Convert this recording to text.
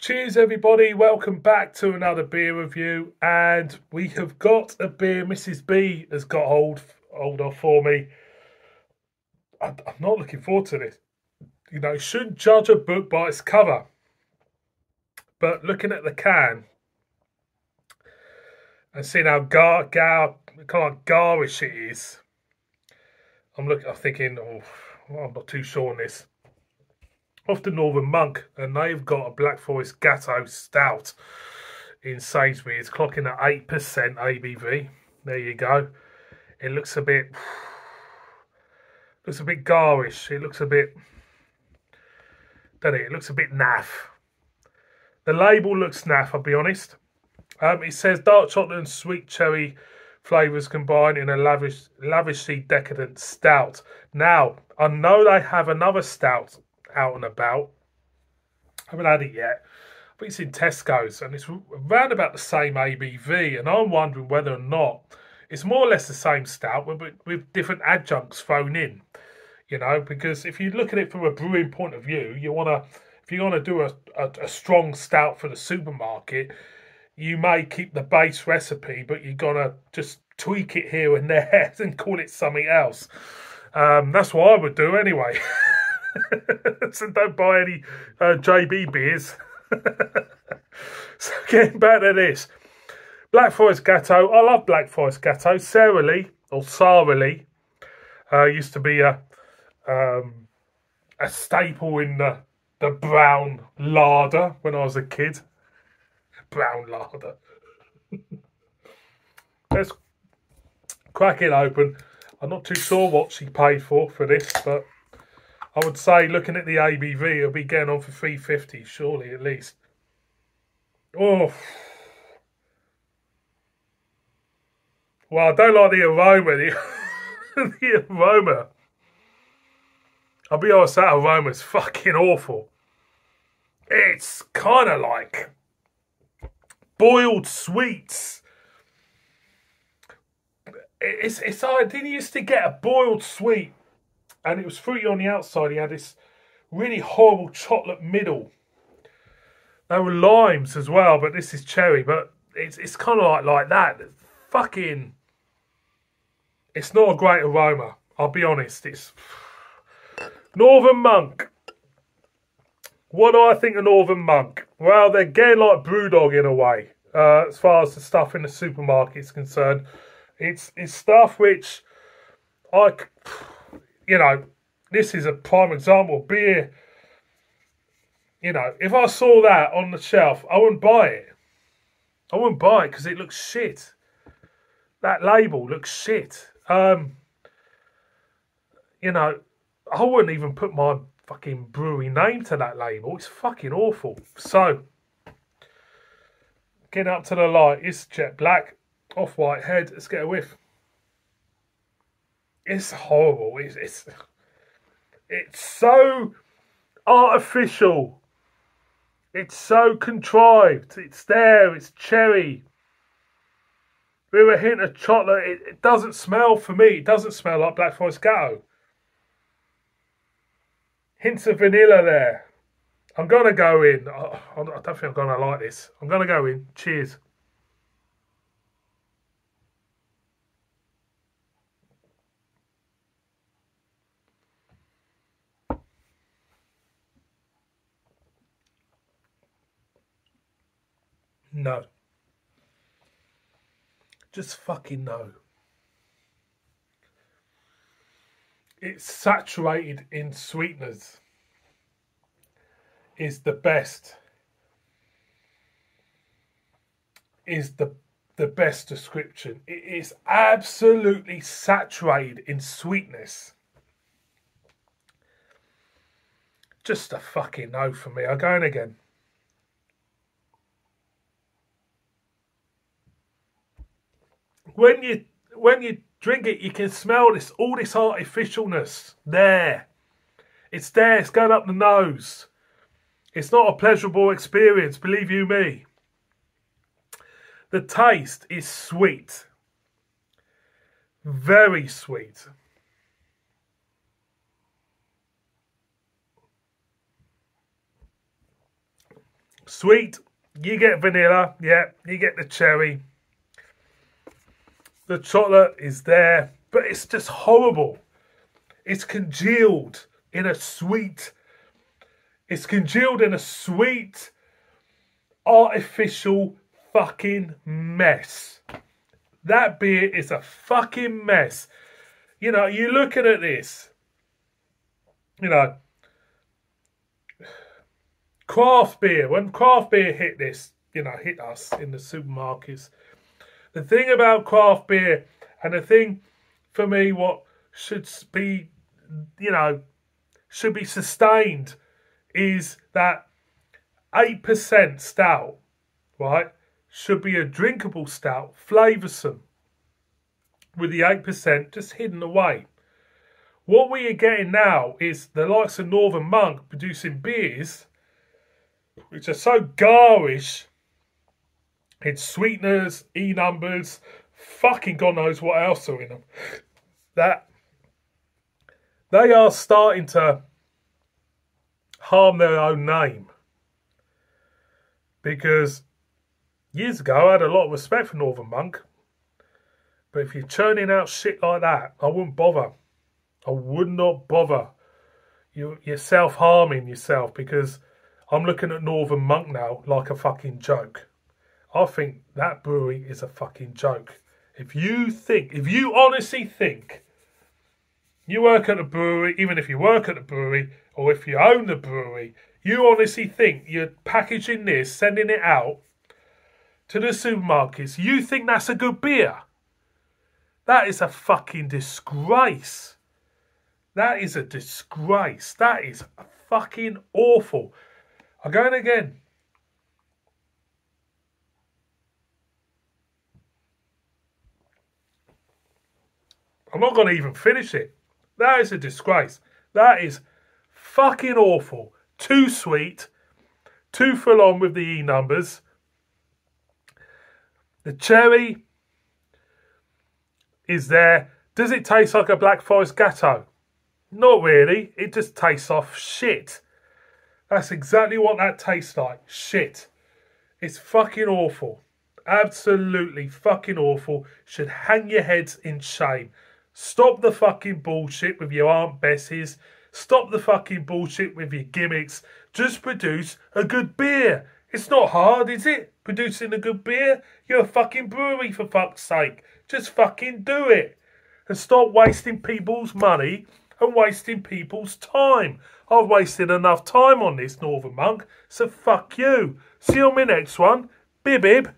Cheers everybody, welcome back to another beer review, and we have got a beer Mrs. B has got hold of for me. I'm not looking forward to this. You know, shouldn't judge a book by its cover, but looking at the can and seeing how kind of garish it is, I'm thinking, oh, well, I'm not too sure on this. Off the Northern Monk, and they've got a Black Forest Gateau Stout in Sainsbury's. It's clocking at 8% ABV. There you go. It looks a bit garish. It looks a bit, doesn't it? It looks a bit naff. The label looks naff, I'll be honest. It says dark chocolate and sweet cherry flavours combined in a lavishly decadent stout. Now, I know they have another stout out and about. I haven't had it yet. I think it's in Tesco's and it's around about the same ABV, and I'm wondering whether or not it's more or less the same stout with different adjuncts thrown in. You know, because if you look at it from a brewing point of view, if you want to do a strong stout for the supermarket, you may keep the base recipe, but you're gonna just tweak it here and there and call it something else. That's what I would do anyway. So don't buy any JB beers. So getting back to this, Black Forest Gateau. I love Black Forest Gateau. Sarah Lee used to be a staple in the brown larder when I was a kid. Brown larder. Let's crack it open. I'm not too sure what she paid for this, but I would say, looking at the ABV, it'll be getting on for 350, surely, at least. Oh. Well, I don't like the aroma. The aroma. I'll be honest, that aroma's fucking awful. It's kind of like boiled sweets. It's I didn't used to get a boiled sweet, and it was fruity on the outside. He had this really horrible chocolate middle. There were limes as well, but this is cherry. But it's kind of like that. Fucking, it's not a great aroma. I'll be honest. It's Northern Monk. What do I think of Northern Monk? Well, they're getting like Brewdog in a way, as far as the stuff in the supermarket is concerned. It's stuff which you know, this is a prime example. Beer, you know, if I saw that on the shelf, I wouldn't buy it. I wouldn't buy it because it looks shit. That label looks shit. You know, I wouldn't even put my fucking brewery name to that label. It's fucking awful. So, getting up to the light, it's jet black, off-white head. Let's get a whiff. It's horrible. It's so artificial. It's so contrived. It's there. It's cherry with a hint of chocolate. It doesn't smell, for me, it doesn't smell like Black Forest Gateau. Hints of vanilla there. I'm going to go in. I don't think I'm going to like this. I'm going to go in. Cheers. No. Just fucking no. It's saturated in sweeteners. Is the best. Is the best description. It is absolutely saturated in sweetness. Just a fucking no for me. I'm going again. When you drink it, you can smell all this artificialness there. It's there. It's going up the nose. It's not a pleasurable experience, believe you me. The taste is sweet. Very sweet. Sweet, you get vanilla, yeah, you get the cherry. The chocolate is there, but it's just horrible. It's congealed in a sweet, artificial fucking mess. That beer is a fucking mess. You know, you're looking at this, you know, craft beer. When craft beer hit this, you know, hit us in the supermarkets, the thing about craft beer, and the thing for me what should be, you know, should be sustained, is that 8% stout, right, should be a drinkable stout, flavoursome, with the 8% just hidden away. What we are getting now is the likes of Northern Monk producing beers which are so garish in sweeteners, E-numbers, fucking God knows what else are in them, that they are starting to harm their own name. Because years ago I had a lot of respect for Northern Monk, but if you're churning out shit like that, I wouldn't bother. I would not bother. You're self-harming yourself, because I'm looking at Northern Monk now like a fucking joke. I think that brewery is a fucking joke. If you honestly think, you work at a brewery, even if you work at a brewery, or if you own the brewery, you honestly think you're packaging this, sending it out to the supermarkets, you think that's a good beer? That is a fucking disgrace. That is a disgrace. That is fucking awful. I'm going again. I'm not going to even finish it. That is a disgrace. That is fucking awful. Too sweet. Too full on with the E-numbers. The cherry is there. Does it taste like a Black Forest Gateau? Not really. It just tastes off shit. That's exactly what that tastes like. Shit. It's fucking awful. Absolutely fucking awful. Should hang your heads in shame. Stop the fucking bullshit with your Aunt Bessies. Stop the fucking bullshit with your gimmicks. Just produce a good beer. It's not hard, is it? Producing a good beer? You're a fucking brewery, for fuck's sake. Just fucking do it. And stop wasting people's money and wasting people's time. I've wasted enough time on this, Northern Monk, so fuck you. See you on my next one. Bib bib.